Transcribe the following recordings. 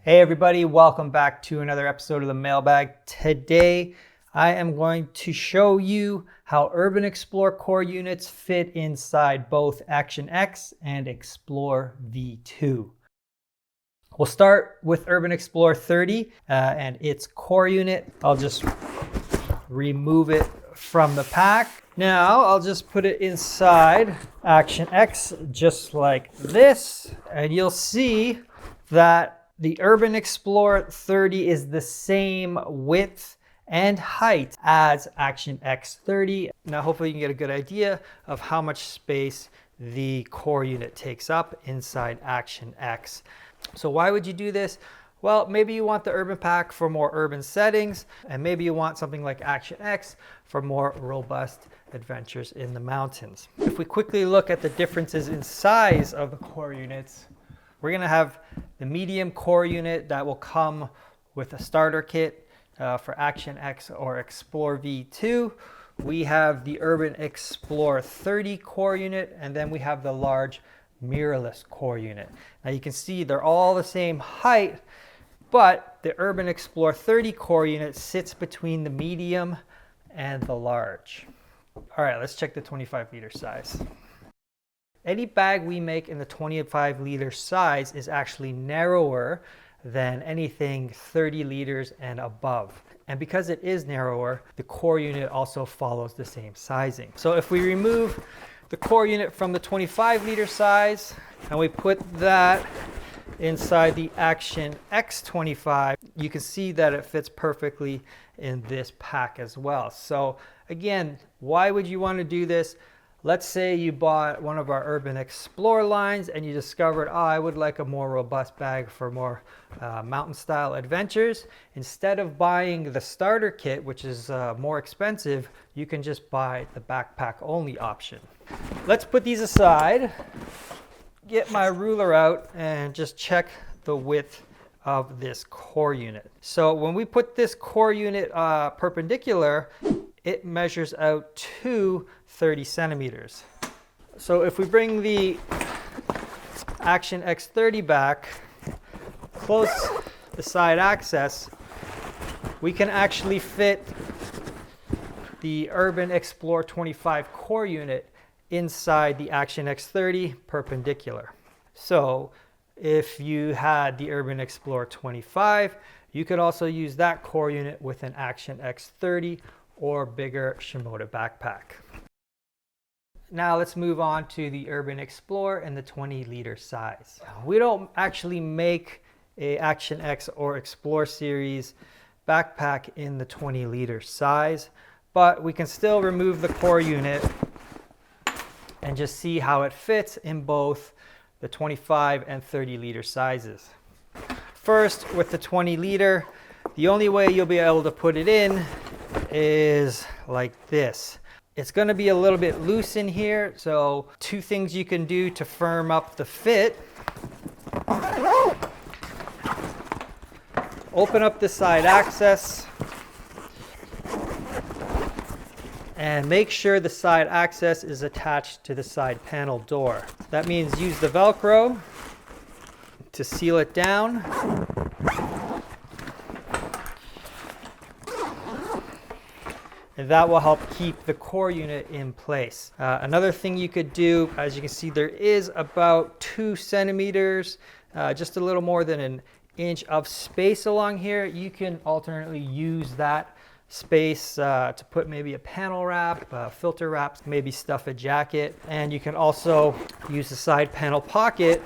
Hey everybody, welcome back to another episode of the Mailbag. Today I am going to show you how Urban Explorer core units fit inside both Action X and Explorer V2. We'll start with Urban Explorer 30 and its core unit. I'll just remove it from the pack. Now I'll just put it inside Action X just like this, and you'll see that the Urban Explorer 30 is the same width and height as Action X 30. Now hopefully you can get a good idea of how much space the core unit takes up inside Action X. So why would you do this? Well, maybe you want the urban pack for more urban settings, and maybe you want something like Action X for more robust adventures in the mountains. If we quickly look at the differences in size of the core units, we're going to have the medium core unit that will come with a starter kit for Action X or Explorer V2. We have the Urban Explorer 30 core unit, and then we have the large mirrorless core unit. Now you can see they're all the same height, but the Urban Explorer 30 core unit sits between the medium and the large. All right, let's check the 25 liter size. Any bag we make in the 25 liter size is actually narrower than anything 30 liters and above. And because it is narrower, the core unit also follows the same sizing. So if we remove the core unit from the 25 liter size and we put that inside the Action X25, you can see that it fits perfectly in this pack as well. So again, why would you want to do this? Let's say you bought one of our Urban Explorer lines and you discovered, I would like a more robust bag for more mountain style adventures. Instead of buying the starter kit, which is more expensive, you can just buy the backpack only option. Let's put these aside, get my ruler out, and just check the width of this core unit. So when we put this core unit perpendicular, it measures out to 30 centimeters. So if we bring the Action X30 back, close the side access, we can actually fit the Urban Explorer 25 core unit inside the Action X30 perpendicular. So if you had the Urban Explorer 25, you could also use that core unit with an Action X30 or bigger Shimoda backpack. Now let's move on to the Urban Explorer in the 20 liter size. We don't actually make a Action X or Explorer series backpack in the 20 liter size, but we can still remove the core unit and just see how it fits in both the 25 and 30 liter sizes. First, with the 20 liter, the only way you'll be able to put it in is like this. It's going to be a little bit loose in here, so two things you can do to firm up the fit. Open up the side access and make sure the side access is attached to the side panel door. That means use the Velcro to seal it down. And that will help keep the core unit in place. Another thing you could do, as you can see, there is about 2 centimeters, just a little more than an inch of space along here. You can alternately use that space to put maybe a panel wrap, filter wraps, maybe stuff a jacket. And you can also use the side panel pocket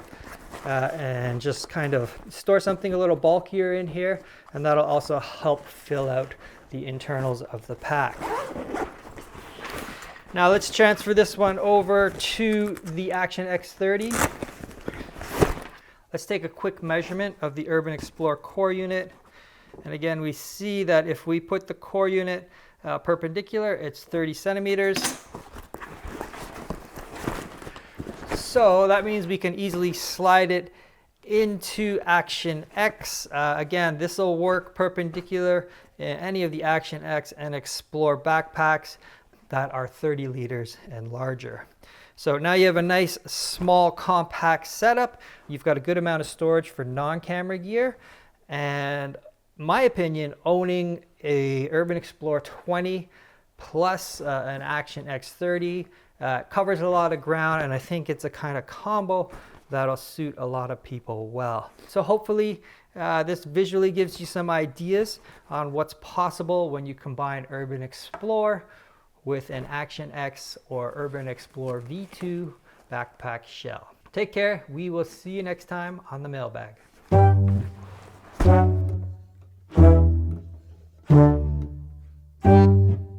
and just kind of store something a little bulkier in here. And that'll also help fill out the internals of the pack. Now let's transfer this one over to the Action X30. Let's take a quick measurement of the Urban Explorer core unit. And again, we see that if we put the core unit perpendicular, it's 30 centimeters. So that means we can easily slide it into Action X. Again, this will work perpendicular in any of the Action X and Explorer backpacks that are 30 liters and larger. So now you have a nice, small, compact setup. You've got a good amount of storage for non-camera gear. And my opinion, owning a Urban Explorer 20 plus an Action X30 covers a lot of ground, and I think it's a kind of combo that'll suit a lot of people well. So hopefully this visually gives you some ideas on what's possible when you combine Urban Explorer with an Action X or Urban Explorer V2 backpack shell. Take care. We will see you next time on the mailbag.